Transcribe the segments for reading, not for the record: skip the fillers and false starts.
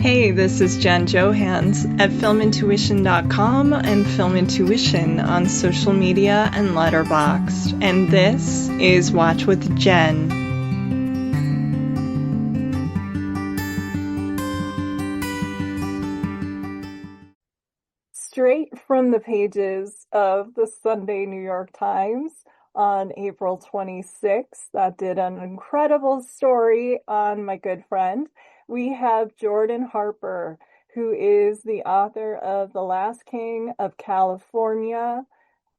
Hey, this is Jen Johans at filmintuition.com and Film Intuition on social media and Letterboxd. And this is Watch with Jen. Straight from the pages of the Sunday New York Times on April 26th, that did an incredible story on my good friend. We have Jordan Harper, who is the author of The Last King of California,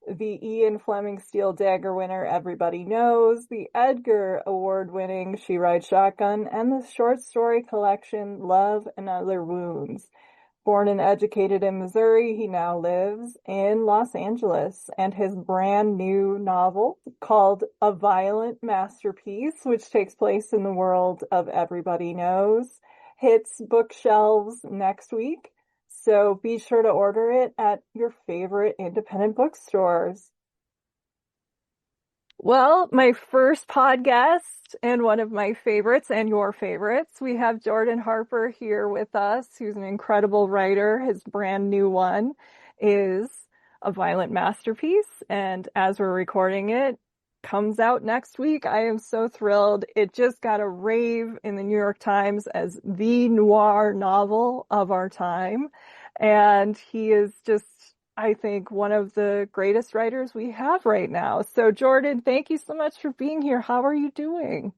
the Ian Fleming Steel Dagger winner everybody knows, the Edgar Award-winning She Rides Shotgun, and the short story collection Love and Other Wounds. Born and educated in Missouri, he now lives in Los Angeles, and his brand new novel called A Violent Masterpiece, which takes place in the world of Everybody Knows, hits bookshelves next week. So be sure to order it at your favorite independent bookstores. Well, my first podcast and one of my favorites and your favorites, we have Jordan Harper here with us, who's an incredible writer. His brand new one is A Violent Masterpiece, and as we're recording it, comes out next week. I am so thrilled. It just got a rave in the New York Times as the noir novel of our time, and he is just, I think, one of the greatest writers we have right now. So Jordan, thank you so much for being here. How are you doing?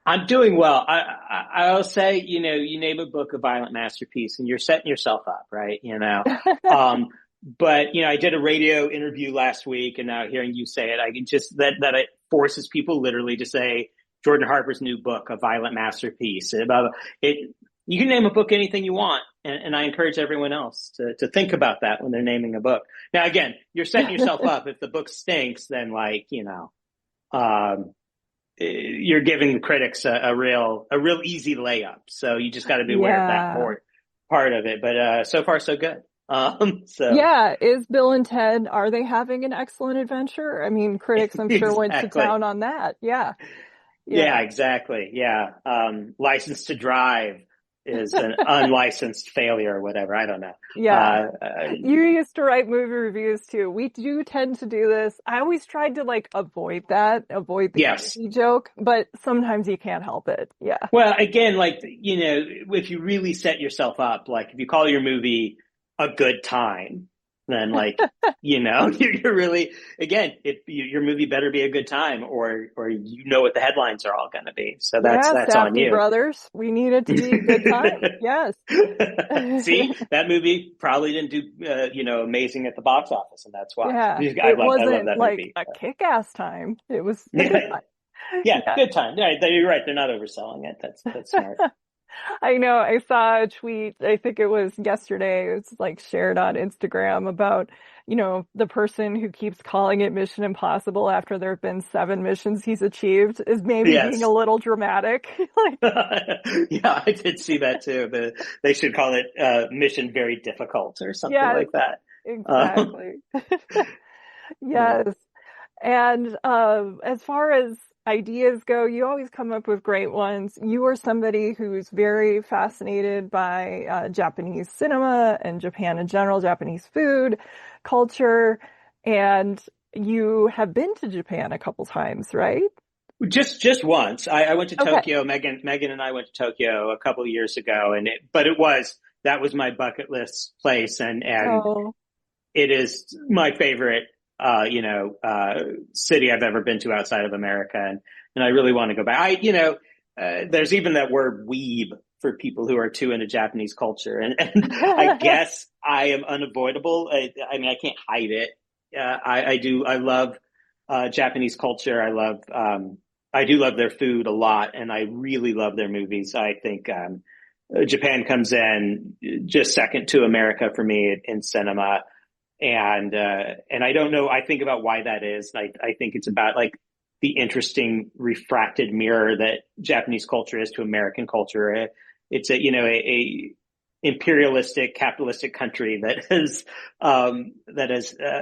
I'm doing well. I'll say, you name a book a violent masterpiece and you're setting yourself up, right? But I did a radio interview last week, and now hearing you say it, I can just, that it forces people literally to say Jordan Harper's new book, A Violent Masterpiece. About it, you can name a book anything you want. And I encourage everyone else to think about that when they're naming a book. Now, again, you're setting yourself up. If the book stinks, then you're giving the critics a real easy layup. So you just got to be aware of that part of it. But so far, so good. Is Bill and Ted, are they having an excellent adventure? I mean, critics, I'm sure, went to town on that. Yeah, exactly. Yeah. License to Drive is an unlicensed failure or whatever. I don't know. Yeah. You used to write movie reviews too. We do tend to do this. I always tried to avoid the easy joke, but sometimes you can't help it. Yeah. Well, again, if you really set yourself up, if you call your movie A Good Time, then you're really, again, your movie better be a good time, or what the headlines are all going to be. So that's on you. Brothers, we need it to be a good time. Yes. See, that movie probably didn't do amazing at the box office, and that's why. Yeah, I love that movie. A kick-ass time. It was. Good time. Yeah, you're right. They're not overselling it. That's smart. I know. I saw a tweet, I think it was yesterday, it's shared on Instagram about, the person who keeps calling it Mission Impossible after there have been 7 missions he's achieved is maybe being a little dramatic. Yeah, I did see that too. They should call it Mission Very Difficult or something like that. Exactly. Yes. And as far as ideas go, you always come up with great ones. You are somebody who's very fascinated by Japanese cinema and Japan in general, Japanese food, culture, and you have been to Japan a couple times, right? Just once. I went to Tokyo. Megan and I went to Tokyo a couple of years ago, that was my bucket list place, and it is my favorite city I've ever been to outside of America. And I really want to go back. There's even that word weeb for people who are too into Japanese culture. And I guess I am unavoidable. I can't hide it. I love, Japanese culture. I do love their food a lot, and I really love their movies. I think, Japan comes in just second to America for me in cinema. And I don't know, I think about why that is. I think it's about the interesting refracted mirror that Japanese culture is to American culture. It's a imperialistic, capitalistic country that has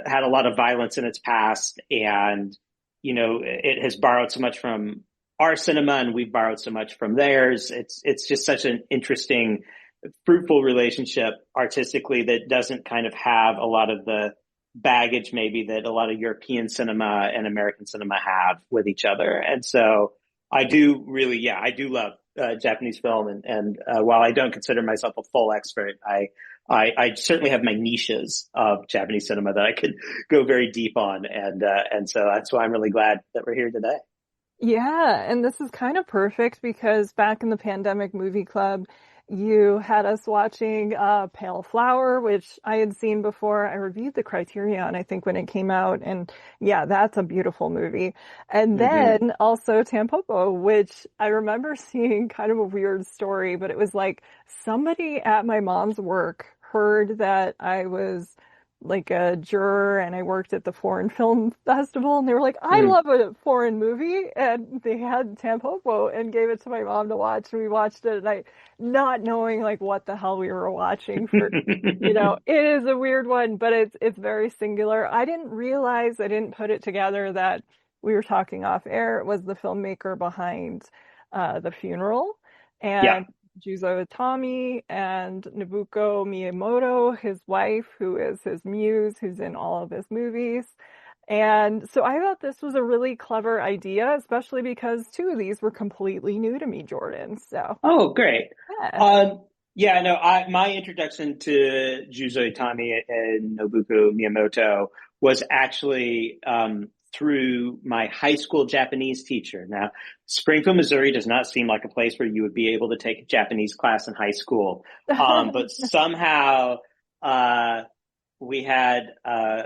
had a lot of violence in its past. And, it has borrowed so much from our cinema, and we've borrowed so much from theirs. It's just such an interesting fruitful relationship artistically that doesn't kind of have a lot of the baggage maybe that a lot of European cinema and American cinema have with each other. And so I do really, yeah, I do love Japanese film, and while I don't consider myself a full expert, I certainly have my niches of Japanese cinema that I could go very deep on, and so that's why I'm really glad that we're here today. Yeah, and this is kind of perfect because back in the pandemic movie club, you had us watching Pale Flower, which I had seen before. I reviewed the Criterion, I think, when it came out, and yeah, that's a beautiful movie. And Hmm. then also Tampopo, which I remember seeing kind of a weird story, but it was like somebody at my mom's work heard that I was like a juror and I worked at the Foreign Film Festival and they were like, I Hmm. love a foreign movie. And they had Tampopo and gave it to my mom to watch. And we watched it and I, not knowing like what the hell we were watching for, it is a weird one, but it's very singular. I didn't realize, I didn't put it together that we were talking off air. It was the filmmaker behind The Funeral. Yeah. And Juzo Itami and Nobuko Miyamoto, his wife, who is his muse, who's in all of his movies. And so I thought this was a really clever idea, especially because two of these were completely new to me, Jordan. So, Oh, great. yeah. Um, yeah, no, my introduction to Juzo Itami and Nobuko Miyamoto was actually through my high school Japanese teacher. Now, Springfield, Missouri does not seem like a place where you would be able to take a Japanese class in high school. But somehow uh, we had a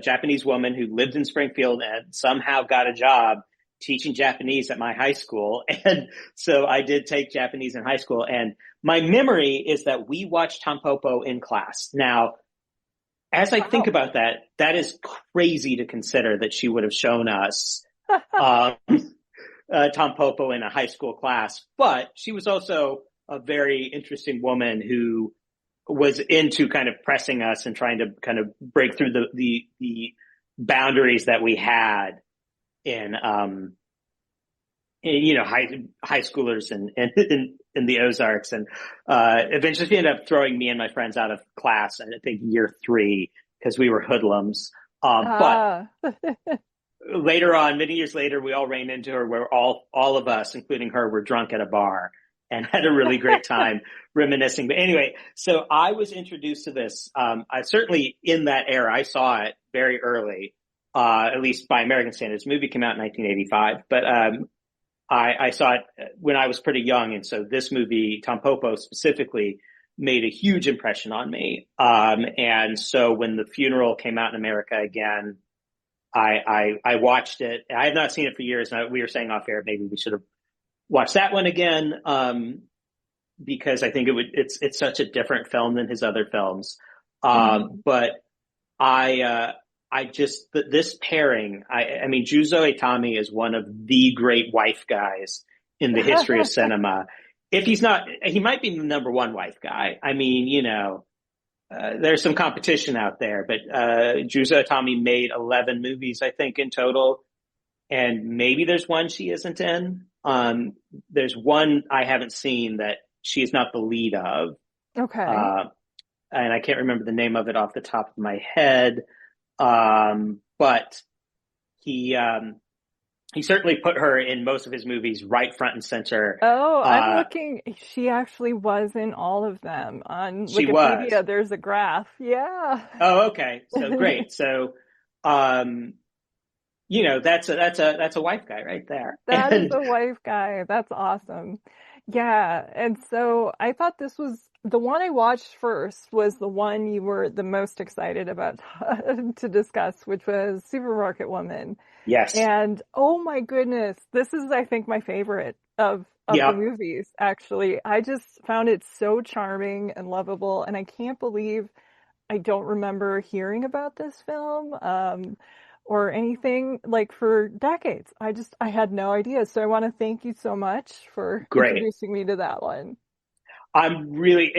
Japanese woman who lived in Springfield and somehow got a job teaching Japanese at my high school. And so I did take Japanese in high school. And my memory is that we watched Tampopo in class. Now, as I think Wow. about that, that is crazy to consider that she would have shown us Tampopo in a high school class. But she was also a very interesting woman who was into kind of pressing us and trying to kind of break through the boundaries that we had in high schoolers in the Ozarks, and eventually she ended up throwing me and my friends out of class. I think year three because we were hoodlums. But Ah. later on, many years later, we all ran into her where all of us, including her, were drunk at a bar and had a really great time reminiscing. But anyway, so I was introduced to this. I certainly in that era, I saw it very early, at least by American standards. The movie came out in 1985, but I saw it when I was pretty young, and so this movie, Tampopo specifically, made a huge impression on me. And so when The Funeral came out in America again, I watched it. I have not seen it for years. And we were saying off air, maybe we should have watched that one again, because I think it's such a different film than his other films. Mhm. But I just this pairing. I mean, Juzo Itami is one of the great wife guys in the history of cinema. If he's not, he might be the number one wife guy. I mean, there's some competition out there, but Juzo Itami made 11 movies, I think, in total, and maybe there's one she isn't in. There's one I haven't seen that she is not the lead of, Okay. uh, and I can't remember the name of it off the top of my head. But he he certainly put her in most of his movies right front and center. Oh, I'm Uh, looking. She actually was in all of them. On she was. Wikipedia, there's a graph. Yeah. Oh, okay. So great. So, um, that's a wife guy right there. That is And a wife guy. That's awesome. Yeah. And so I thought this was the one I watched first was the one you were the most excited about to discuss, which was Supermarket Woman. yes, And oh my goodness, this is, I think, my favorite of the yep, movies, actually. I just found it so charming and lovable, and I can't believe I don't remember hearing about this film or anything like for decades. I had no idea. So I want to thank you so much for great. introducing me to that one. I'm really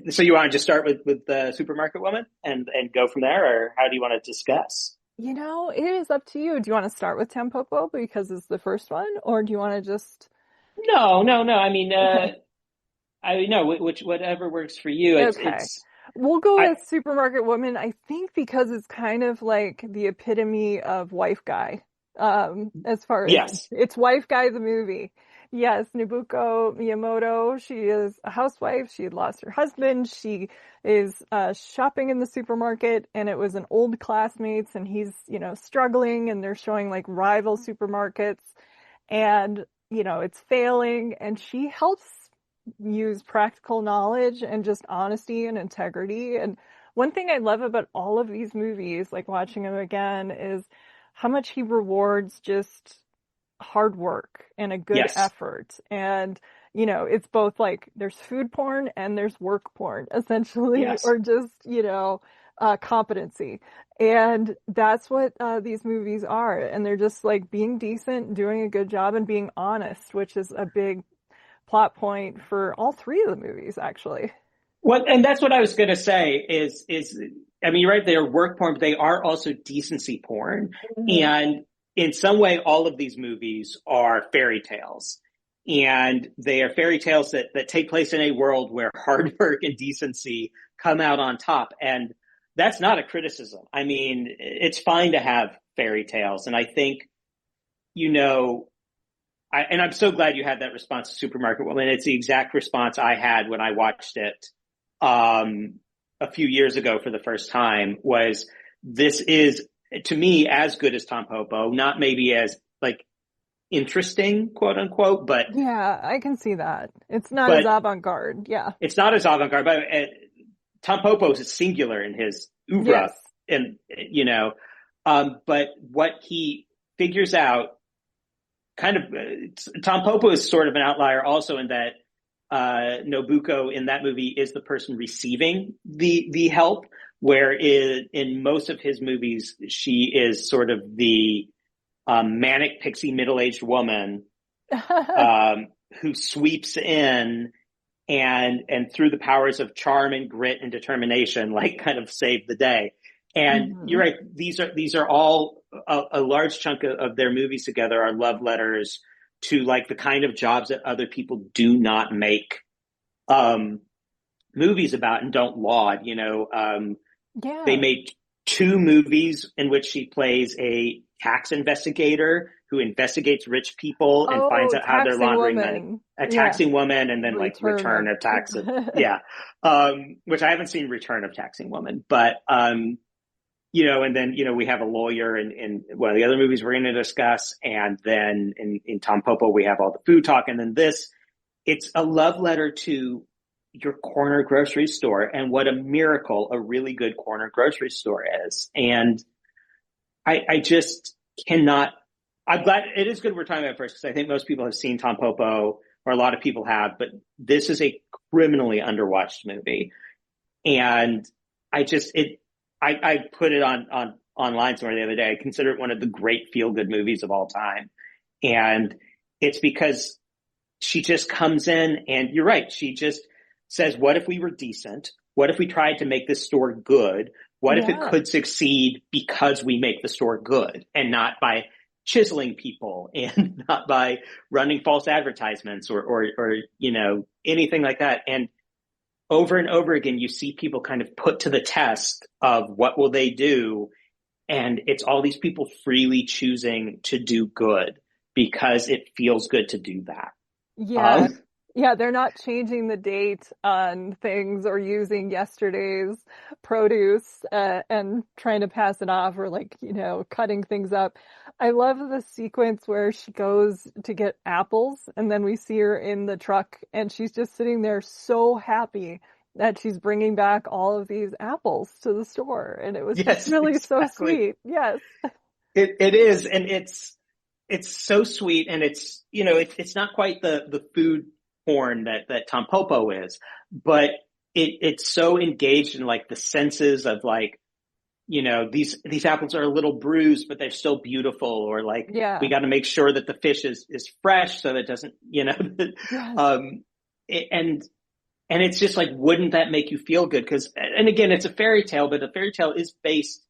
so you want to just start with the supermarket woman and go from there, or how do you want to discuss? It is up to you. Do you want to start with Tampopo because it's the first one, or do you want to just No, no, no. I mean, okay? I know which whatever works for you. Okay. We'll go I with Supermarket Woman, I think because it's kind of like the epitome of wife guy. As far as yes, it's wife guy the movie. Yes, Nobuko Miyamoto, she is a housewife. She had lost her husband. She is shopping in the supermarket and it was an old classmates and he's, struggling and they're showing like rival supermarkets and, it's failing and she helps use practical knowledge and just honesty and integrity. And one thing I love about all of these movies, like watching them again, is how much he rewards just hard work and a good yes, effort. And, it's both like there's food porn and there's work porn, essentially, yes. or just, competency. And that's what these movies are. And they're just like being decent, doing a good job, and being honest, which is a big plot point for all three of the movies, actually. Well, and that's what I was going to say is I mean, you're right. They are work porn, but they are also decency porn. Mhm. And in some way, all of these movies are fairy tales. And they are fairy tales that take place in a world where hard work and decency come out on top. And that's not a criticism. I mean, it's fine to have fairy tales. And I think, you know, and I'm so glad you had that response to Supermarket Woman. It's the exact response I had when I watched it um, a few years ago for the first time. Was this is to me as good as TAMPOPO, not maybe as like interesting, quote unquote, Yeah, I can see that. It's not as but avant-garde. Yeah. it's not as avant-garde. But TAMPOPO is singular in his Yes. oeuvre, and but what he figures out kind of Tom Popo is sort of an outlier also in that Nobuko in that movie is the person receiving the help, where in most of his movies she is sort of the manic pixie middle aged woman who sweeps in and through the powers of charm and grit and determination, like kind of save the day. And you're Mhm. right; these are all a large chunk of their movies together are love letters to like the kind of jobs that other people do not make um, movies about and don't laud. They Yeah. made two movies in which she plays a tax investigator who investigates rich people and finds Oh, out how they're Taxi laundering money. Woman. A Yeah. taxing woman and then like Return return of. of taxes. Yeah. Which I haven't seen Return of Taxing Woman, but, and then, we have a lawyer in one of the other movies we're going to discuss. And then in Tom Popo, we have all the food talk. And then it's a love letter to your corner grocery store and what a miracle a really good corner grocery store is. And I just cannot. I'm glad it is good we're talking about it first because I think most people have seen Tom Popo or a lot of people have, but this is a criminally underwatched movie. And I just I put it on online somewhere the other day. I consider it one of the great feel good movies of all time, and it's because she just comes in and you're right. She just says, what if we were decent? What if we tried to make this store good? What if it Yeah. could succeed because we make the store good and not by chiseling people and not by running false advertisements or anything like that. And over and over again, you see people kind of put to the test of what will they do. And it's all these people freely choosing to do good because it feels good to do that. Yeah. Um, Yeah, they're not changing the date on things or using yesterday's produce and trying to pass it off or like, cutting things up. I love the sequence where she goes to get apples and then we see her in the truck and she's just sitting there so happy that she's bringing back all of these apples to the store. And it was just yes, really so exactly. sweet. Yes. It is, and it's so sweet, and it's not quite the food porn that Tom Popo is, but it's so engaged in like the senses of like these apples are a little bruised, but they're still beautiful, or like we Yeah. got to make sure that the fish is fresh so that it doesn't Yes. um and and it's just like wouldn't that make you feel good? Because and again, it's a fairy tale, but a fairy tale is based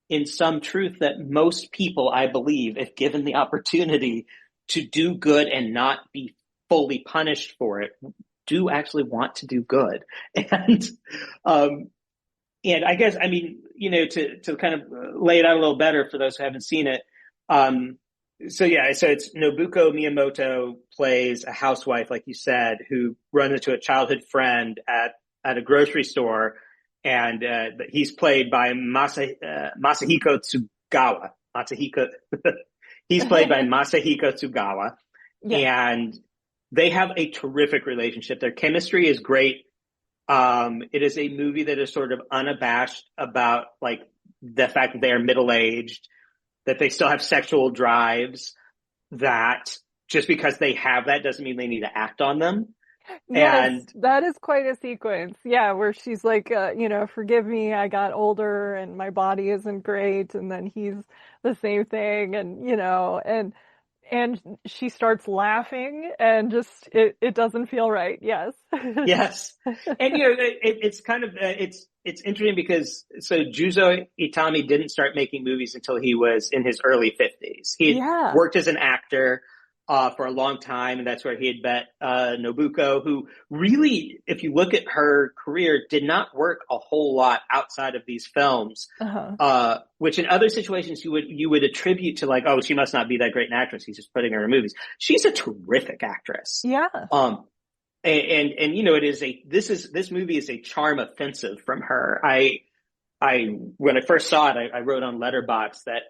in some truth that most people, I believe, if given the opportunity to do good and not be fully punished for it, do actually want to do good. And, um, and I guess, I mean, to kind of lay it out a little better for those who haven't seen it. So yeah, so it's Nobuko Miyamoto plays a housewife, like you said, who runs into a childhood friend at a grocery store, and he's played by Masahiko Tsugawa. Masahiko, he's played by Masahiko Tsugawa, Yeah. and they have a terrific relationship. Their chemistry is great. It is a movie that is sort of unabashed about like the fact that they are middle aged, that they still have sexual drives, that just because they have that doesn't mean they need to act on them. Yes, And that is quite a sequence. Yeah, where she's like, forgive me, I got older and my body isn't great. And then he's the same thing. And, and she starts laughing and just, it doesn't feel right. Yes. yes, and it's kind of it's interesting because so Juzo Itami didn't start making movies until he was in his early 50s. He had Yeah. worked as an actor for a long time, and that's where he had met Nobuko, who really, if you look at her career, did not work a whole lot outside of these films. Uh-huh. Which in other situations you would attribute to like, oh, she must not be that great an actress. He's just putting her in movies. She's a terrific actress. Yeah. And it is this movie is a charm offensive from her. I when I first saw it, I wrote on Letterboxd that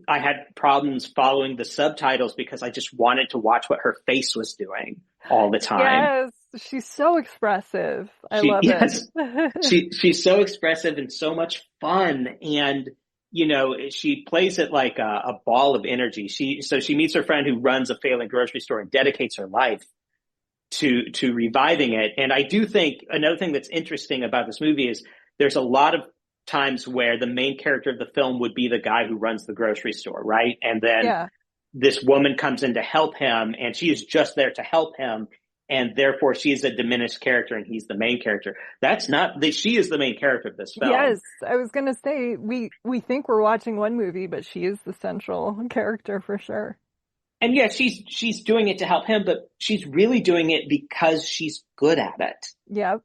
I had problems following the subtitles because I just wanted to watch what her face was doing all the time. Yes. She's so expressive. I She love yes, it. she's so expressive and so much fun, and she plays it like a ball of energy. She meets her friend who runs a failing grocery store and dedicates her life to reviving it. And I do think another thing that's interesting about this movie is there's a lot of times where the main character of the film would be the guy who runs the grocery store, right? And then Yeah. this woman comes in to help him, and she is just there to help him, and therefore she is a diminished character and he's the main character. That's not she is the main character of this film. Yes, I was gonna say we think we're watching one movie, but she is the central character for sure. And yeah, she's doing it to help him, but she's really doing it because she's good at it. Yep.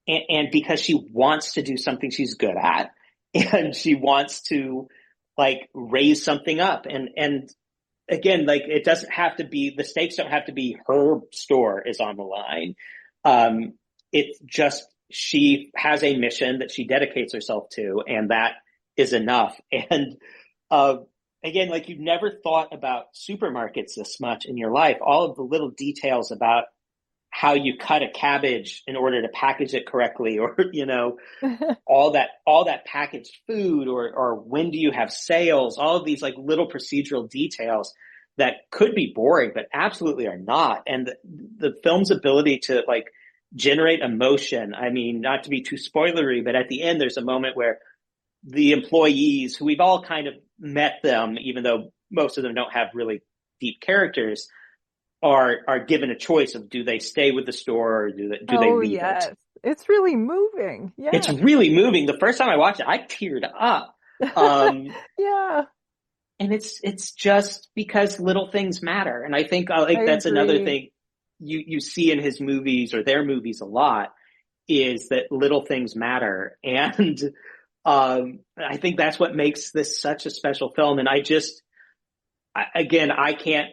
And because she wants to do something she's good at, and she wants to like raise something up. And again, like it doesn't have to be, the stakes don't have to be her store is on the line. It's just she has a mission that she dedicates herself to, and that is enough. And again, like you've never thought about supermarkets this much in your life. All of the little details about how you cut a cabbage in order to package it correctly, or all that packaged food, or when do you have sales, all of these like little procedural details that could be boring but absolutely are not. And the film's ability to like generate emotion, I mean, not to be too spoilery, but at the end there's a moment where the employees, who we've all kind of met them, even though most of them don't have really deep characters, are given a choice of, do they stay with the store or do they Oh leave yes. it? It's really moving. It's Yeah. really moving. The first time I watched it, I teared up. Um, Yeah, and it's just because little things matter. And I think I like that's another agree. thing you see in his movies or their movies a lot, is that little things matter. And I think that's what makes this such a special film. And I can't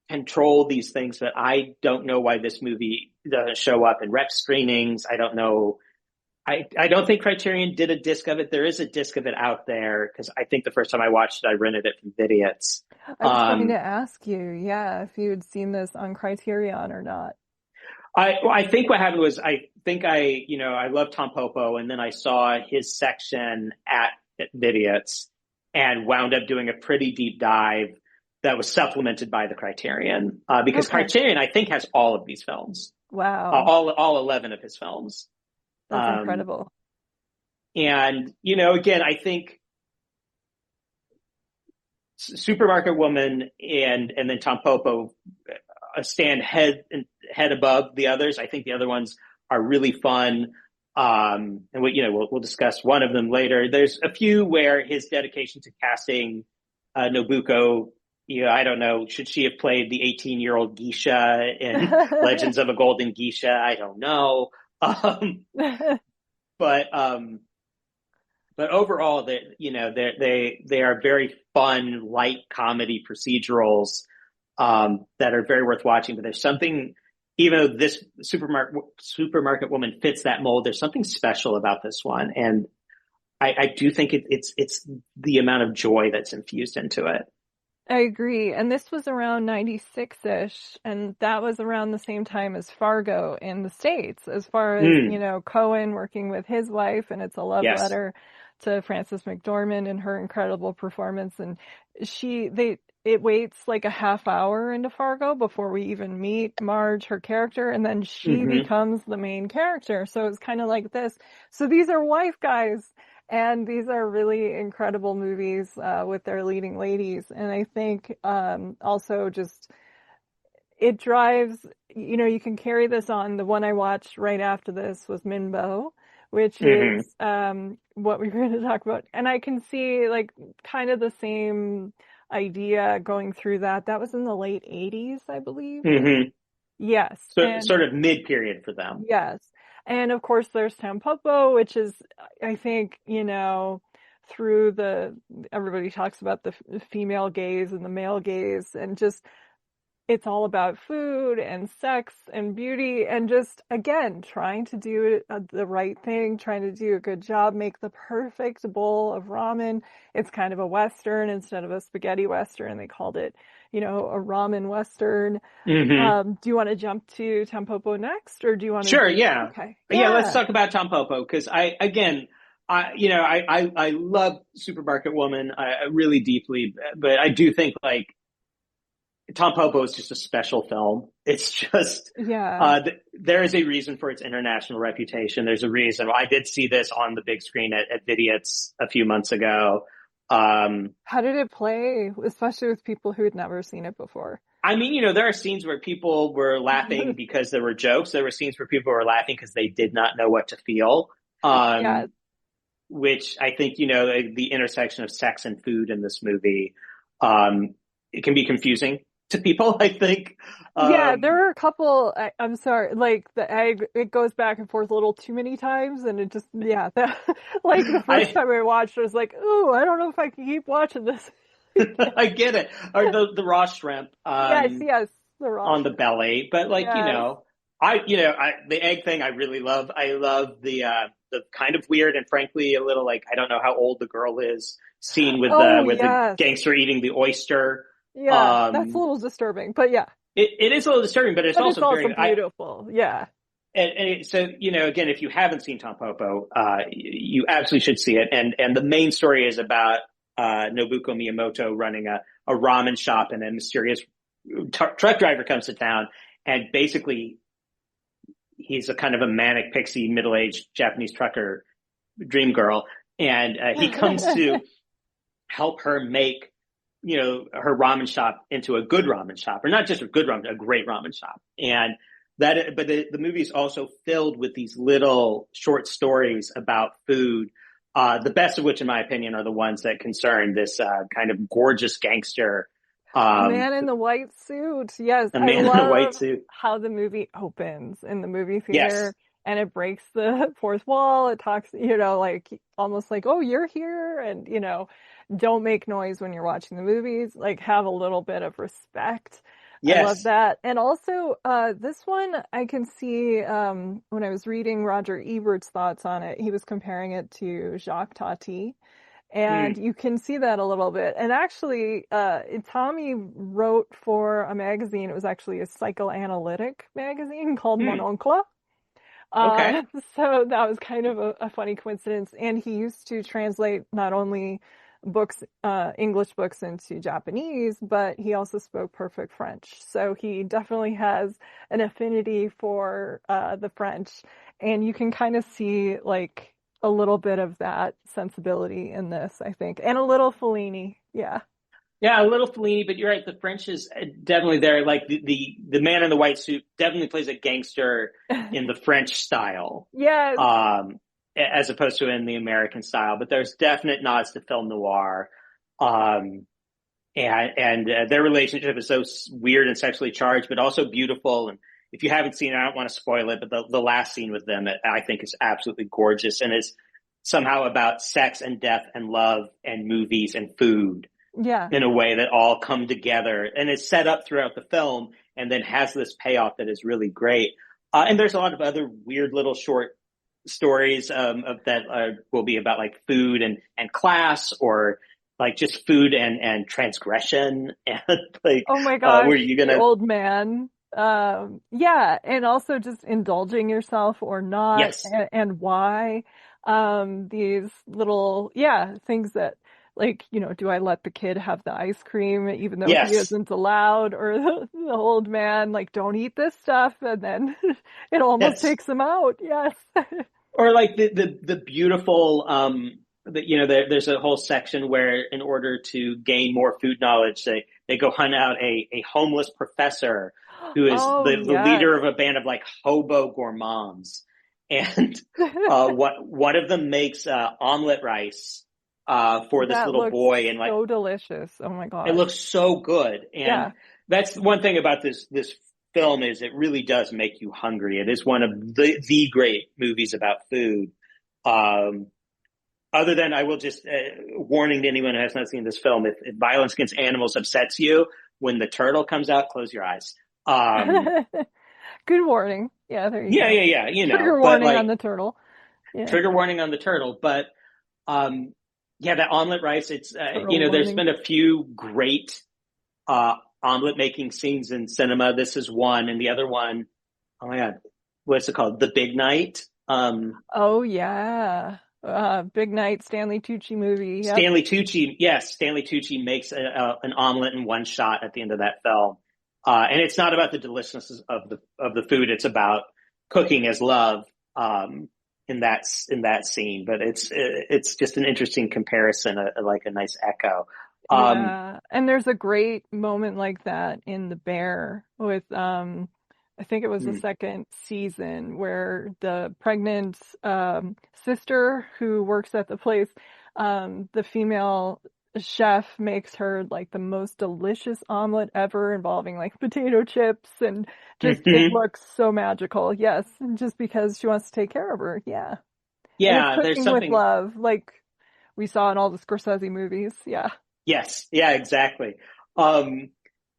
control these things, but I don't know why this movie doesn't show up in rep screenings. I don't know. I don't think Criterion did a disc of it. There is a disc of it out there because I think the first time I watched it, I rented it from Vidiots. I was going to ask you, yeah, if you had seen this on Criterion or not. I think what happened was I love TAMPOPO, and then I saw his section at Vidiots and wound up doing a pretty deep dive that was supplemented by the Criterion, because Okay. Criterion, I think, has all of these films, Wow. all 11 of his films. That's incredible. And, again, I think Supermarket Woman and then TAMPOPO stand head above the others. I think the other ones are really fun. And we'll discuss one of them later. There's a few where his dedication to casting Nobuko I don't know. Should she have played the 18-year-old geisha in Legends of a Golden Geisha? I don't know. Um, but um, but overall, they are very fun, light comedy procedurals that are very worth watching. But there's something, even though this supermarket woman fits that mold, there's something special about this one, and I do think it's the amount of joy that's infused into it. I agree. And this was around 96-ish, and that was around the same time as Fargo in the States, as far as, Mm, Cohen working with his wife, and it's a love yes. letter to Frances McDormand and her incredible performance. And it waits like a half hour into Fargo before we even meet Marge, her character, and then she Hmm. becomes the main character. So it's kind of like this. So these are wife guys. And these are really incredible movies with their leading ladies. And I think also just it drives, you can carry this on. The one I watched right after this was MINBO, which is Hmm. what we were going to talk about. And I can see like kind of the same idea going through that. That was in the late 80s, I believe. Hmm. Yes. So And sort of mid period for them. yes. And of course there's TAMPOPO, which is, I think, through everybody talks about the female gaze and the male gaze, and just, it's all about food and sex and beauty and just, again, trying to do the right thing, trying to do a good job, make the perfect bowl of ramen. It's kind of a Western instead of a spaghetti Western. They called it, a ramen Western. Hmm. Do you want to jump to Tampopo next, or do you want to Sure. do? Yeah. Okay, Yeah. Let's yeah, talk about Tom Popo because I love Supermarket Woman really deeply, but I do think like Tom Popo is just a special film. It's just yeah. there is a reason for its international reputation. There's a reason. I did see this on the big screen at Vidiot's a few months ago. Um, How did it play, especially with people who had never seen it before? I mean, there are scenes where people were laughing because there were jokes. There were scenes where people were laughing because they did not know what to feel. Yeah, Which I think, the intersection of sex and food in this movie, um, it can be confusing to people, I think. yeah. Um, There are a couple. I'm sorry, like the egg, it goes back and forth a little too many times, and it just, yeah. Like the first I, time I watched, I was like, "Ooh, I don't know if I can keep watching this." I get it. Or the raw shrimp, Yes, yes, the raw on the shrimp. belly, but like, Yes. the egg thing I really love. I love the kind of weird and frankly a little like, I don't know how old the girl is scene Oh, with the yes. gangster eating the oyster. Yeah, that's a Um, little disturbing, but yeah. it is a little disturbing, but it's But it's also also very, beautiful. Yeah. so, again, if you haven't seen Tom Popo, you absolutely should see it. And the main story is about, Nobuko Miyamoto running a ramen shop, and a mysterious truck driver comes to town, and basically he's a kind of a manic pixie middle-aged Japanese trucker dream girl, and he comes to help her make her ramen shop into a good ramen shop, or not just a good ramen, a great ramen shop. And but the movie is also filled with these little short stories about food. The best of which, in my opinion, are the ones that concern this kind of gorgeous gangster, The um, man in the white suit. Yes, a I man in a white love suit. how the movie opens in the movie Yes, theater and it breaks the fourth wall. It talks, like almost like, "Oh, you're here," and don't make noise when you're watching the movies. Like have a little bit of respect. I love yes. that. And also, this one I can see when I was reading Roger Ebert's thoughts on it, he was comparing it to Jacques Tati. And Mm, you can see that a little bit. And actually, Tommy wrote for a magazine. It was actually a psychoanalytic magazine called Mon mm, Oncle. okay. Uh, so that was kind of a funny coincidence. And he used to translate not only books, English books into Japanese, but he also spoke perfect French. So he definitely has an affinity for the French. And you can kind of see like a little bit of that sensibility in this, I think. And a little Fellini. Yeah. Yeah, a little Fellini, but you're right. The French is definitely there. Like the man in the white suit definitely plays a gangster in the French style, Yes. um, as opposed to in the American style. But there's definite nods to film noir. Um, and their relationship is so weird and sexually charged, but also beautiful. And if you haven't seen it, I don't want to spoil it, but the last scene with them, I think, is absolutely gorgeous and is somehow about sex and death and love and movies and food Yeah. in a way that all come together and is set up throughout the film and then has this payoff that is really great. And there's a lot of other weird little short stories of that will be about like food and class, or like just food and transgression and like Oh my were gosh, you the gonna old man. Yeah, and also just indulging yourself or not, yes and why. These little, yeah, things that, like, do I let the kid have the ice cream even though he yes isn't allowed? Or the old man, like, don't eat this stuff, and then it almost yes takes him out. Yes. or like the beautiful there's a whole section where in order to gain more food knowledge they go hunt out a homeless professor who is Oh, the yes. leader of a band of like hobo gourmands, and what one of them makes omelet rice for this That little looks boy, and like so delicious. Oh my it gosh. looks so good. And Yeah. that's one thing about this film is it really does make you hungry. It is one of the great movies about food. Um, other than I will just warning to anyone who has not seen this film: if violence against animals upsets you, when the turtle comes out, close your eyes. Um, Good warning. Yeah, there you yeah, go. yeah, yeah, Trigger but warning on like the turtle. Yeah. trigger warning on the turtle. But um, yeah, that omelet rice. It's Turtle there's warning. been a few great omelet making scenes in cinema. This is one, and the other one, oh my god, what's it called? The Big Night. Oh yeah. Big Night, Stanley Tucci movie. Yep. Stanley Tucci, yes, Stanley Tucci makes an omelet in one shot at the end of that film, and it's not about the deliciousness of the food. It's about cooking as love in that scene. But it's just an interesting comparison, like a nice echo. Um, Yeah. And there's a great moment like that in The Bear with I think it was the mm, second season where the pregnant sister who works at the place, the female chef makes her like the most delicious omelet ever involving like potato chips, and just it mhm. looks so magical. Yes, just because she wants to take care of her. Yeah. And it's Yeah, there's cooking with something. love like we saw in all the Scorsese movies. Yeah. Yes, yeah, exactly. Um,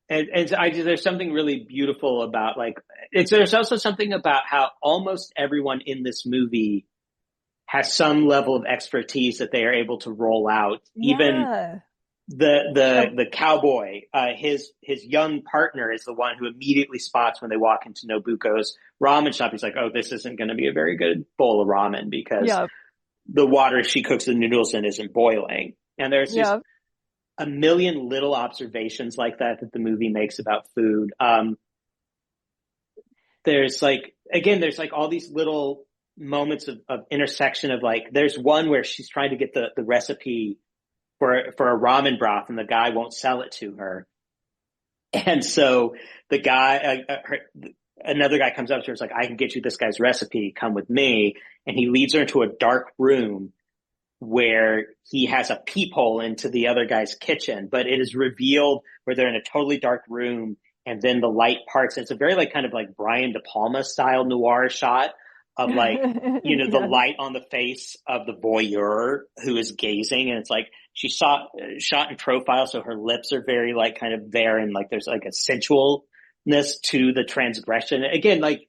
and there's something really beautiful about like there's also something about how almost everyone in this movie has some level of expertise that they are able to roll out. Even Yeah. the cowboy, his young partner is the one who immediately spots when they walk into Nobuko's ramen shop. He's like, "Oh, this isn't going to be a very good bowl of ramen because Yeah. the water she cooks the noodles in isn't boiling." And there's just Yeah. a million little observations like that the movie makes about food. There's like again, there's like all these little moments of intersection of like there's one where she's trying to get the recipe for a ramen broth and the guy won't sell it to her. And so the guy another guy comes up to her, is like, I can get you this guy's recipe, come with me. And he leads her into a dark room where he has a peephole into the other guy's kitchen, but it is revealed where they're in a totally dark room and then the light parts. It's a very like kind of like Brian De Palma style noir shot of like, the Yes. light on the face of the voyeur who is gazing. And it's like she shot in profile. So her lips are very like kind of there. And like, there's like a sensualness to the transgression. Again, like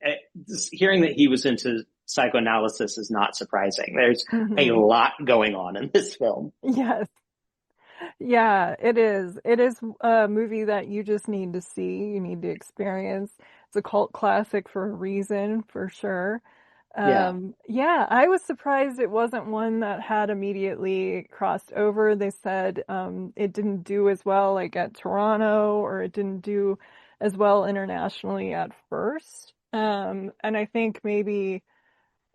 hearing that he was into psychoanalysis is not surprising. There's a Hmm. lot going on in this film. Yes. Yeah, it is. It is a movie that you just need to see. You need to experience. It's a cult classic for a reason, for sure. Yeah. Yeah, I was surprised it wasn't one that had immediately crossed over. They said it didn't do as well like at Toronto, or it didn't do as well internationally at first. And I think maybe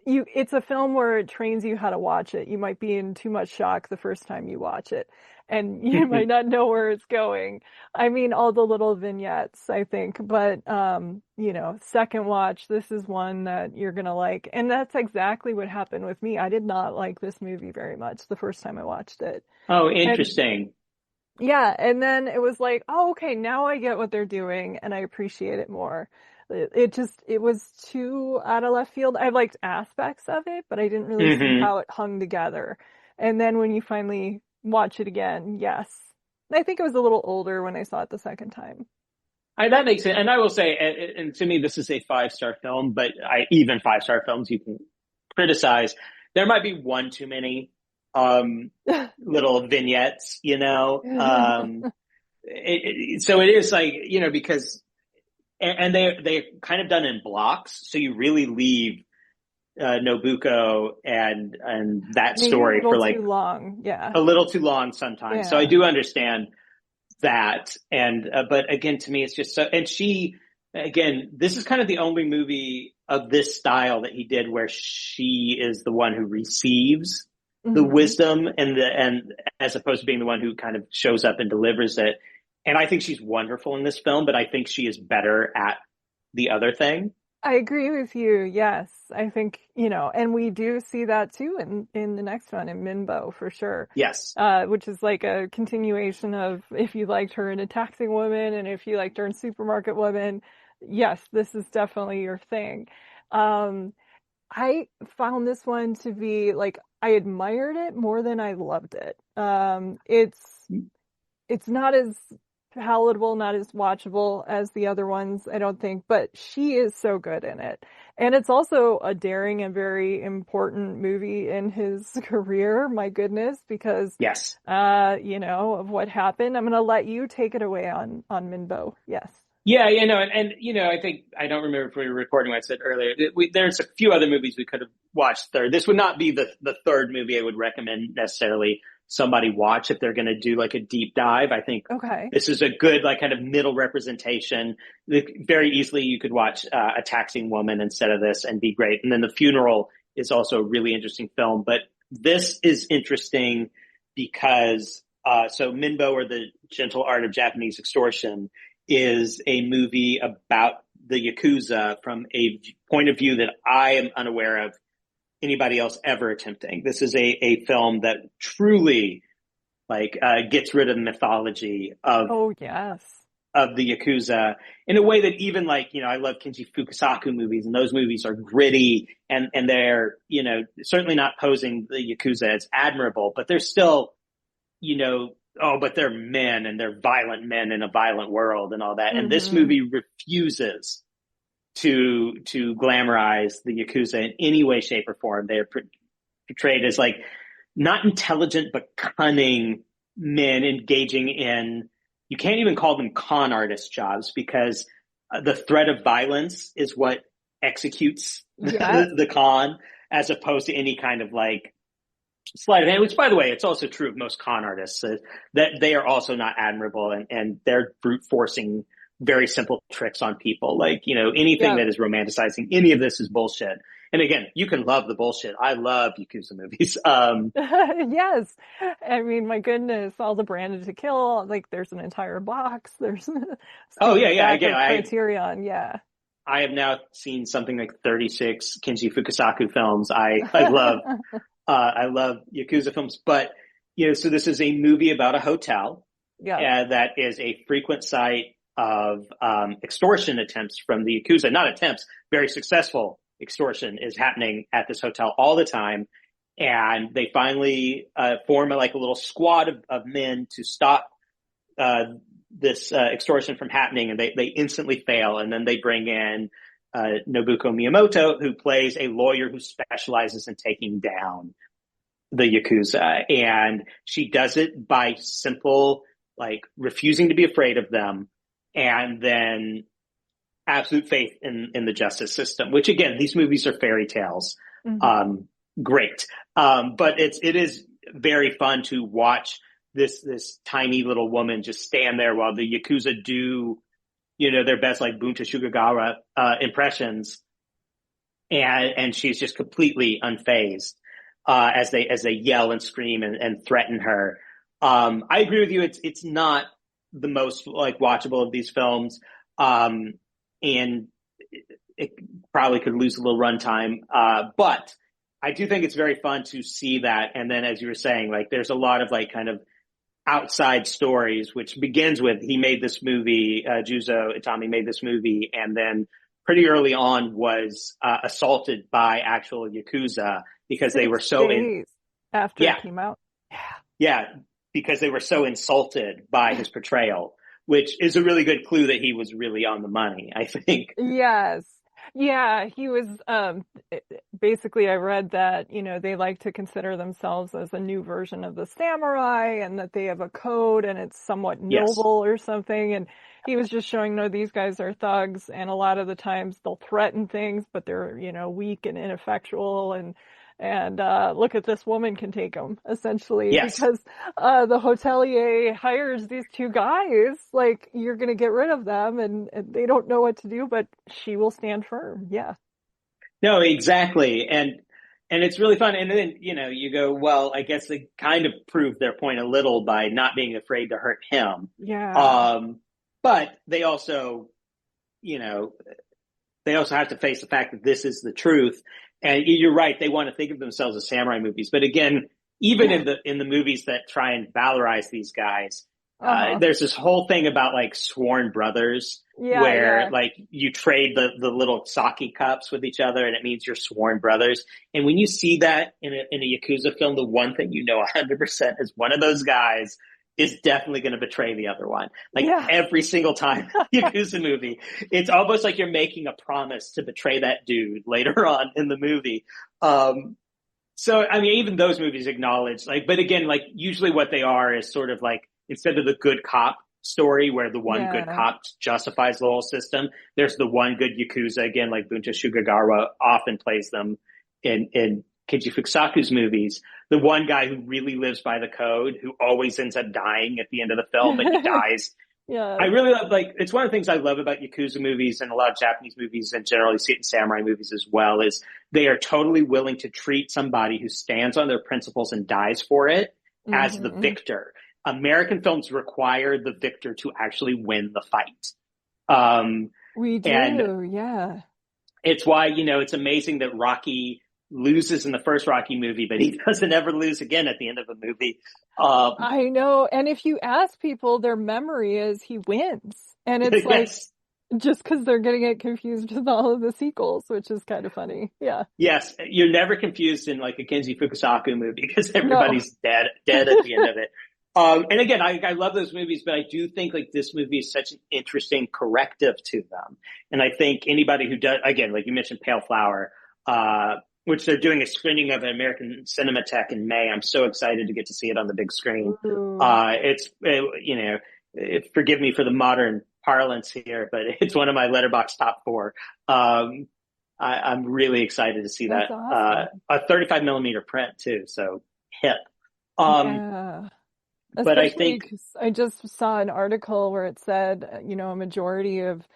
it's a film where it trains you how to watch it. You might be in too much shock the first time you watch it, and you might not know where it's going. I mean, all the little vignettes, I think, but second watch, this is one that you're gonna like. And that's exactly what happened with me. I did not like this movie very much the first time I watched it. Oh, And interesting. Yeah, and then it was like, oh, okay, now I get what they're doing and I appreciate it more. It was too out of left field. I liked aspects of it, but I didn't really see Hmm. how it hung together. And then when you finally watch it again, yes. I think I was a little older when I saw it the second time. That makes sense. And I will say, and to me, this is a 5-star film, but even 5-star films you can criticize. There might be one too many little vignettes, you know. So it is like, you know, because and they're kind of done in blocks, so you really leave Nobuko and that Maybe a story little for too like long. Yeah. a little too long sometimes. So I Yeah. do understand that. And but again, to me, it's just so. And she, again, this is kind of the only movie of this style that he did where she is the one who receives the Hmm. wisdom and as opposed to being the one who kind of shows up and delivers it. And I think she's wonderful in this film, but I think she is better at the other thing. I agree with you. Yes. I think, and we do see that too in the next one in MINBO for sure. Yes. Which is like a continuation of if you liked her in A Taxing Woman and if you liked her in Supermarket Woman, yes, this is definitely your thing. Um, I found this one to be like I admired it more than I loved it. It's not as palatable, not as watchable as the other ones, I don't think, but she is so good in it. And it's also a daring and very important movie in his career, my goodness, because Yes. of what happened. I'm gonna let you take it away on Minbo. Yes. Yeah, you know, I think I don't remember if we were recording what I said earlier. There's a few other movies we could have watched third. This would not be the third movie I would recommend necessarily somebody watch if they're going to do like a deep dive. I think Okay. this is a good like kind of middle representation. Very easily you could watch A Taxing Woman instead of this and be great. And then The Funeral is also a really interesting film. But this is interesting because so Minbo, or The Gentle Art of Japanese Extortion, is a movie about the Yakuza from a point of view that I am unaware of anybody else ever attempting. This is a film that truly like gets rid of the mythology Oh, yes. of the Yakuza in a way that even like, you know, I love Kenji Fukasaku movies, and those movies are gritty and they're, you know, certainly not posing the Yakuza as admirable, but they're still, you know, oh, but they're men and they're violent men in a violent world and all that. And this Hmm. movie refuses to glamorize the Yakuza in any way, shape, or form. They're portrayed as like not intelligent but cunning men engaging in, you can't even call them con artist jobs because the threat of violence is what executes Yes. the con, as opposed to any kind of like sleight of hand, which by the way, it's also true of most con artists, that they are also not admirable, and they're brute forcing very simple tricks on people. Like, you know, anything Yeah. that is romanticizing any of this is bullshit. And again, you can love the bullshit. I love Yakuza movies. Yes. I mean, my goodness, all the branded to kill, like there's an entire box. There's Oh yeah, yeah. stack Again, of Criterion. Yeah. I have now seen something like 36 Kenji Fukasaku films. I love Yakuza films, but you know, so this is a movie about a hotel Yeah. that is a frequent site of extortion attempts from the Yakuza. Not attempts, very successful extortion is happening at this hotel all the time. And they finally form like a little squad of men to stop uh, this extortion from happening, and they instantly fail. And then they bring in Nobuko Miyamoto, who plays a lawyer who specializes in taking down the Yakuza. And she does it by simple, like refusing to be afraid of them, and then absolute faith in the justice system, which again, these movies are fairy tales. Hmm. Um, Great. But it is very fun to watch this tiny little woman just stand there while the Yakuza do, you know, their best like Bunta Shugagawa impressions, and she's just completely unfazed as they yell and scream and threaten her. I agree with you. It's not the most like watchable of these films, and it probably could lose a little runtime. But I do think it's very fun to see that. And then, as you were saying, like there's a lot of like kind of outside stories, which begins with he made this movie, Juzo Itami made this movie, and then pretty early on was assaulted by actual Yakuza because they were Six so in, days after yeah, it came out. Yeah. yeah, because they were so insulted by his portrayal, which is a really good clue that he was really on the money, I think. Yes. Yeah, he was basically I read that, they like to consider themselves as a new version of the samurai and that they have a code and it's somewhat Yes, noble or something. And he was just showing, no, these guys are thugs and a lot of the times they'll threaten things, but they're, weak and ineffectual and look at this woman can take them essentially yes. because the hotelier hires these two guys like you're gonna get rid of them and they don't know what to do but she will stand firm. Yeah. No, exactly. And it's really fun. And then, you go, well, I guess they kind of proved their point a little by not being afraid to hurt him. Yeah. Um, but you know, they also have to face the fact that this is the truth. And you're right, they want to think of themselves as samurai movies. But again, even Yeah. in the movies that try and valorize these guys, Uh-huh. there's this whole thing about like sworn brothers Yeah, where yeah. like you trade the little sake cups with each other and it means you're sworn brothers. And when you see that in a Yakuza film, the one thing you know 100% is one of those guys is definitely going to betray the other one. Like Yeah. every single time Yakuza movie, it's almost like you're making a promise to betray that dude later on in the movie. So, I mean, even those movies acknowledge, like, but again, like, usually what they are is sort of like, instead of the good cop story where the one good Yeah. cop justifies the whole system, there's the one good Yakuza, again, like Bunta Shugagawa often plays them in Keiji Fukusaku's movies. The one guy who really lives by the code, who always ends up dying at the end of the film, but he dies. I Yes. really love, like, it's one of the things I love about Yakuza movies and a lot of Japanese movies and generally see it in samurai movies as well is they are totally willing to treat somebody who stands on their principles and dies for it as the Hmm. victor. American films require the victor to actually win the fight. Um, We and do, yeah. it's why, it's amazing that Rocky loses in the first Rocky movie, but he doesn't ever lose again at the end of the movie. I know. And if you ask people, their memory is he wins. And it's like yes, just because they're getting it confused with all of the sequels, which is kind of funny. Yeah. yes, you're never confused in like a Kenji Fukusaku movie because No. everybody's dead at the end of it. And again, I love those movies, but I do think like this movie is such an interesting corrective to them. And I think anybody who does, again, like you mentioned, Pale Flower, which they're doing a screening of at American Cinematheque in May. I'm so excited to get to see it on the big screen. Ooh, Forgive me for the modern parlance here, but it's one of my Letterboxd top four. I'm really excited to see that's that. awesome. A 35 millimeter print too, so hip. Um, Yeah. but I Especially think, because I just saw an article where it said, a majority of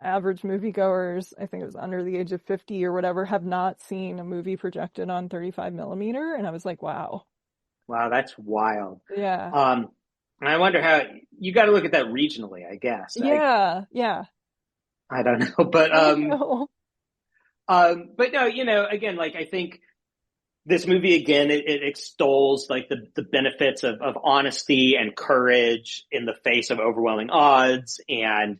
average moviegoers, I think it was under the age of 50 or whatever, have not seen a movie projected on 35 millimeter. And I was like, wow. wow, that's wild. Yeah. Um, and I wonder how you got to look at that regionally, I guess. Yeah. Yeah. I don't know, but I know. but no, again, like I think this movie again, it extols like the benefits of honesty and courage in the face of overwhelming odds. And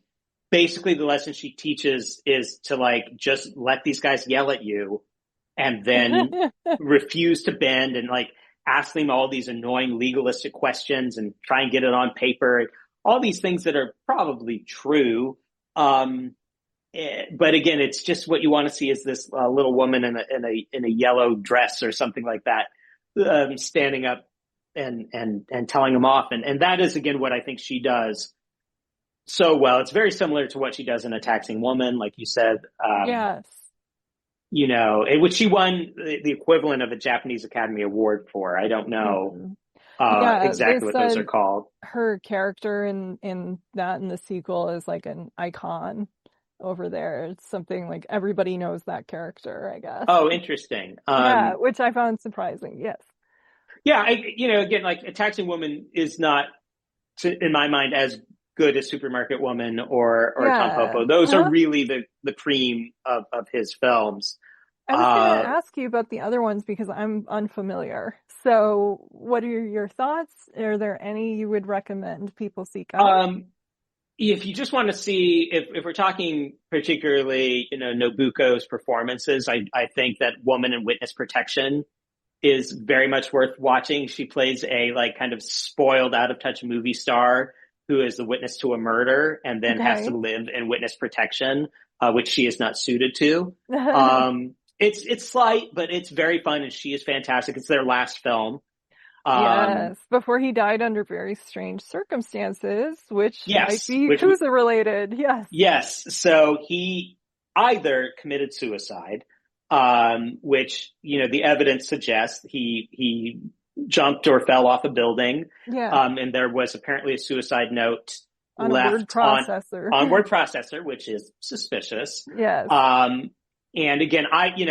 basically the lesson she teaches is to like, just let these guys yell at you and then refuse to bend and like ask them all these annoying legalistic questions and try and get it on paper. All these things that are probably true. But again, it's just what you want to see is this little woman in a yellow dress or something like that, standing up and telling them off, and that is again what I think she does so well. It's very similar to what she does in A Taxing Woman, like you said, Yes. which she won the equivalent of a Japanese Academy Award for. I don't know Mhm. Yeah, they exactly what those are said called. her character in that in the sequel is like an icon over there. It's something like everybody knows that character, I guess. Oh, interesting. Yeah, which I found surprising. Yes. Yeah, again, like A Taxing Woman is not, in my mind, as good as Supermarket Woman or Yeah. TAMPOPO. Those are Huh? really the cream of his films. I was going to ask you about the other ones because I'm unfamiliar. So, what are your thoughts? Are there any you would recommend people seek out? Um, if you just want to see, if we're talking particularly, Nobuko's performances, I think that Woman in Witness Protection is very much worth watching. She plays a like kind of spoiled, out of touch movie star who is the witness to a murder and then has to Okay. live in witness protection, which she is not suited to. It's slight, but it's very fun, and she is fantastic. It's their last film. Um, Yes, before he died under very strange circumstances, which might yes, be which Yakuza related. Yes. yes. So he either committed suicide, which the evidence suggests he jumped or fell off a building, Yeah, and there was apparently a suicide note on a word left on processor. word processor, which is suspicious. Yes. Um, and again,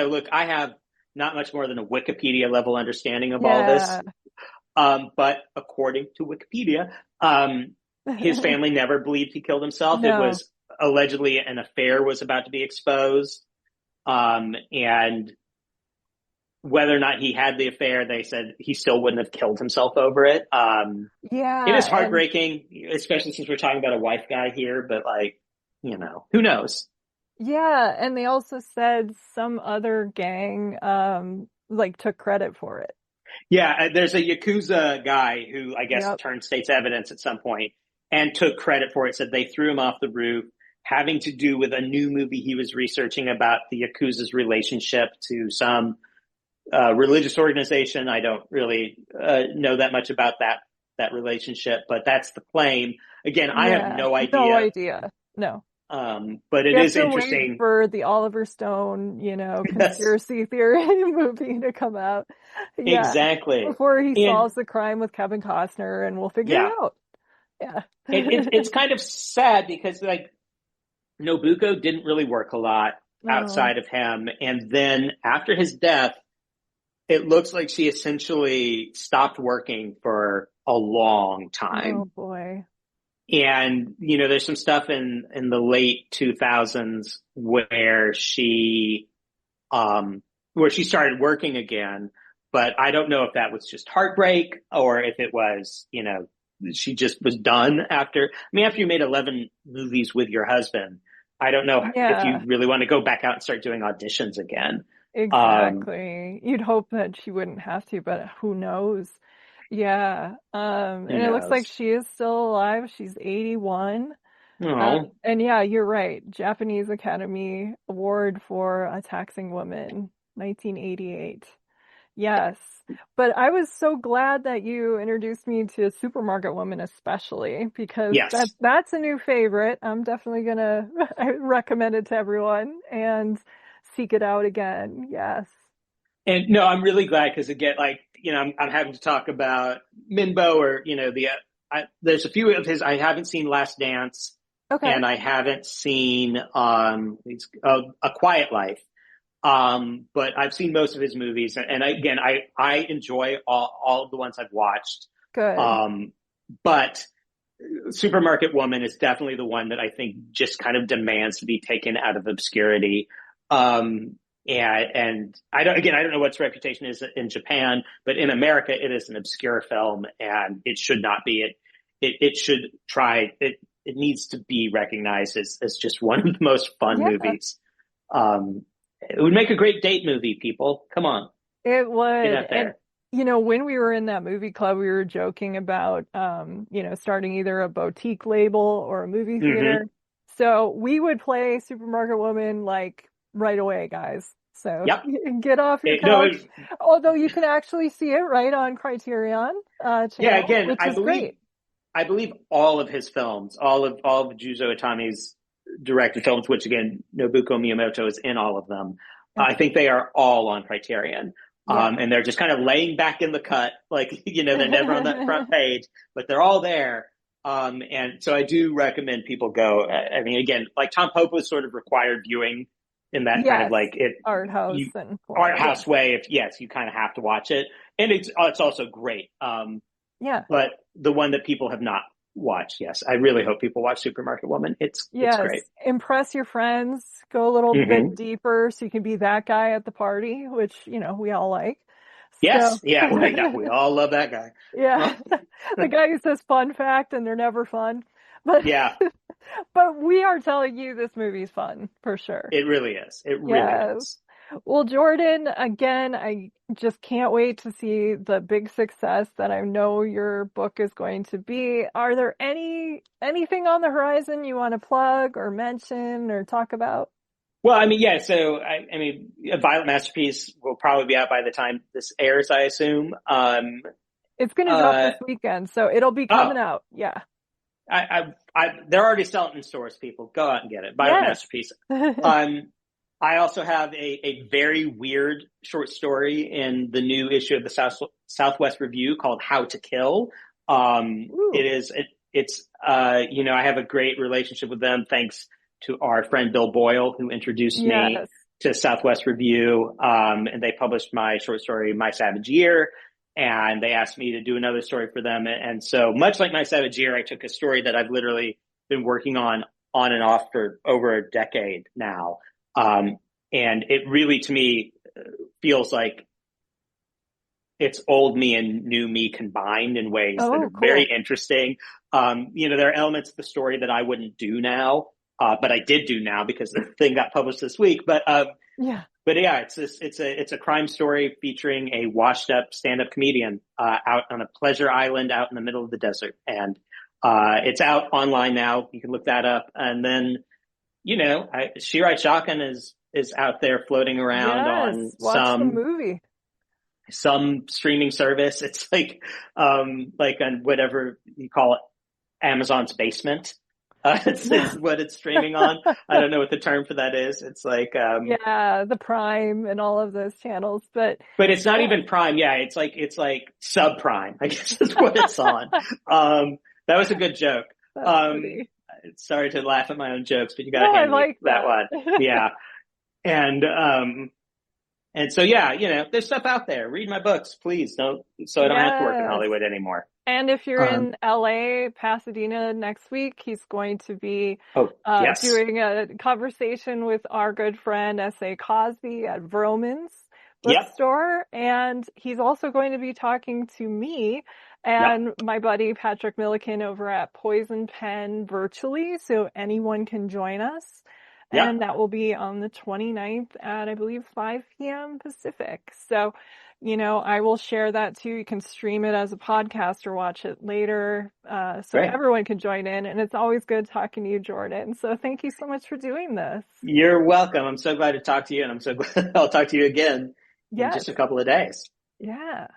look, I have not much more than a Wikipedia level understanding of all this. Yeah. But according to Wikipedia, his family never believed he killed himself. It No. was allegedly an affair was about to be exposed. And whether or not he had the affair, they said he still wouldn't have killed himself over it. It Yeah, is and heartbreaking, especially since we're talking about a wife guy here, but like, who knows? yeah, and they also said some other gang like took credit for it. Yeah, there's a Yakuza guy who I guess Yep. turned state's evidence at some point and took credit for it, said they threw him off the roof, having to do with a new movie he was researching about the Yakuza's relationship to some religious organization. I don't really know that much about that relationship, but that's the claim. Again, I have Yeah. no No idea, idea. No. but You it have is to wait interesting. for the Oliver Stone, Yes, conspiracy theory movie to come out. Yeah. exactly. Before he And solves the crime with Kevin Costner and we'll figure it yeah, out. Yeah. it's kind of sad because like Nobuko didn't really work a lot Oh, outside of him. And then after his death, it looks like she essentially stopped working for a long oh time. boy. And, there's some stuff in the late 2000s where she started working again. But I don't know if that was just heartbreak or if it was, she just was done after. I mean, after you made 11 movies with your husband, I don't know if you Yeah, really want to go back out and start doing auditions again. Um, exactly. You'd hope that she wouldn't have to, but who knows? Yeah. who And it looks like knows? she is still alive. She's 81. Oh, And yeah, you're right. Japanese Academy Award for a Taxing Woman, 1988. Yes. But I was so glad that you introduced me to Supermarket Woman especially because yes. that's a new favorite. I'm definitely gonna I recommend it to everyone and seek it out again. Yes. And no, I'm really glad because again, like, I'm having to talk about Minbo or, there's a few of his, I haven't seen Last Dance Okay. and I haven't seen, A Quiet Life. But I've seen most of his movies, and again, I enjoy all of the ones I've watched. Good. Um, but Supermarket Woman is definitely the one that I think just kind of demands to be taken out of obscurity. And I don't know what its reputation is in Japan, but in America, it is an obscure film, and it should not be. It should try. It needs to be recognized as just one of the most fun Yeah. movies. It would make a great date movie, people. Come on, It get would. out And there. when we were in that movie club, we were joking about starting either a boutique label or a movie Hmm. theater. So we would play Supermarket Woman like right away, guys. So Yep. get off your No, couch. Although you can actually see it right on Criterion yeah. channel, Again, which is great. I believe all of his films, all of Juzo Itami's directed films, which again, Nobuko Miyamoto is in all of them. I Okay. think they are all on Criterion. Yeah. And they're just kind of laying back in the cut, like, they're never on that front page, but they're all there. And so I do recommend people go. I mean, again, like TAMPOPO is sort of required viewing in that kind of Yes. like Art house you and art form. Yeah. house way. If yes, you kind of have to watch it, and it's also great. Yeah. But the one that people have not watch. Yes, I really hope people watch Supermarket Woman. It's Yes, great. impress your friends, go a little bit Hmm. deeper so you can be that guy at the party, which, we all like. So, Yes, yeah, well, yeah, we all love that guy. yeah, the guy who says fun fact and they're never fun. But Yeah, but we are telling you this movie's fun for sure. it really is. It really Yes. is. Well, Jordan, again, I just can't wait to see the big success that I know your book is going to be. Are there anything on the horizon you want to plug or mention or talk about? Well, I mean, yeah. So, I mean, a Violent Masterpiece will probably be out by the time this airs, I assume. It's going to drop Uh, this weekend, so it'll be coming oh, out. Yeah. they're already selling in stores. People, go out and get it. Violent Yes. Masterpiece. Um, I also have a very weird short story in the new issue of the Southwest Review called "How to Kill." Ooh. It's I have a great relationship with them thanks to our friend Bill Boyle, who introduced me Yes. to Southwest Review. And they published my short story, My Savage Year. And they asked me to do another story for them. And so much like My Savage Year, I took a story that I've literally been working on and off for over a decade now. And it really, to me, feels like it's old me and new me combined in ways that Oh, are very cool. interesting. There are elements of the story that I wouldn't do now, but I did do now because the thing got published this week. Yeah. But yeah, it's a crime story featuring a washed up stand-up comedian, out on a pleasure island out in the middle of the desert. And, it's out online now. You can look that up. And then, Shirai Shotgun is out there floating around on Yes. Watch the movie. some streaming service. It's like on whatever you call it, Amazon's basement. It's what it's streaming on. I don't know what the term for that is. It's like, Yeah, the Prime and all of those channels, but but it's not yeah. even Prime. Yeah, it's like subprime, I guess is what it's on. That was a good joke. That's Um, funny. Sorry to laugh at my own jokes, but you got No, to I hand me like that that. one. Yeah. And, so yeah, there's stuff out there. Read my books, please. Don't, so I don't have to work in Yes. Hollywood anymore. And if you're Um, in LA, Pasadena next week, he's going to be oh, yes. doing a conversation with our good friend S.A. Cosby at Vroman's Yep. bookstore. And he's also going to be talking to me Yep. and my buddy Patrick Milliken over at Poison Pen virtually. So anyone can join us. And Yep. that will be on the 29th at, I believe, 5 p.m. Pacific. So, I will share that too. You can stream it as a podcast or watch it later, so Great. everyone can join in. And it's always good talking to you, Jordan. So thank you so much for doing this. You're welcome. I'm so glad to talk to you, and I'm so glad I'll talk to you again in Yes. just a couple of days. Yeah.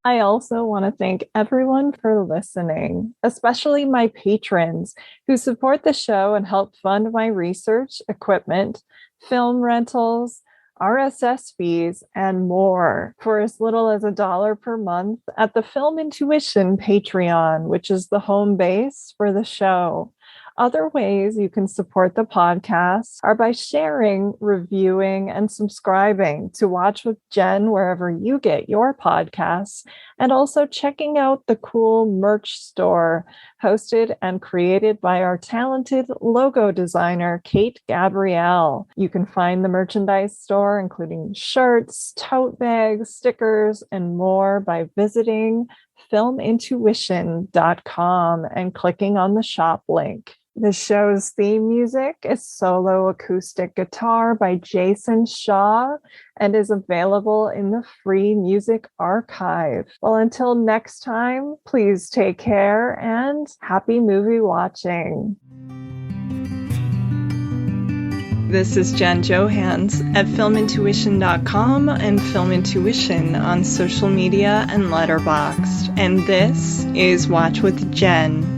I also want to thank everyone for listening, especially my patrons who support the show and help fund my research, equipment, film rentals, RSS fees, and more for as little as $1 per month at the Film Intuition Patreon, which is the home base for the show. Other ways you can support the podcast are by sharing, reviewing, and subscribing to Watch with Jen wherever you get your podcasts, and also checking out the cool merch store hosted and created by our talented logo designer, Kate Gabrielle. You can find the merchandise store, including shirts, tote bags, stickers, and more by visiting filmintuition.com and clicking on the shop link. The show's theme music is solo acoustic guitar by Jason Shaw and is available in the free music archive. Well, until next time, please take care and happy movie watching. This is Jen Johans at filmintuition.com and Film Intuition on social media and Letterboxd. And this is Watch with Jen.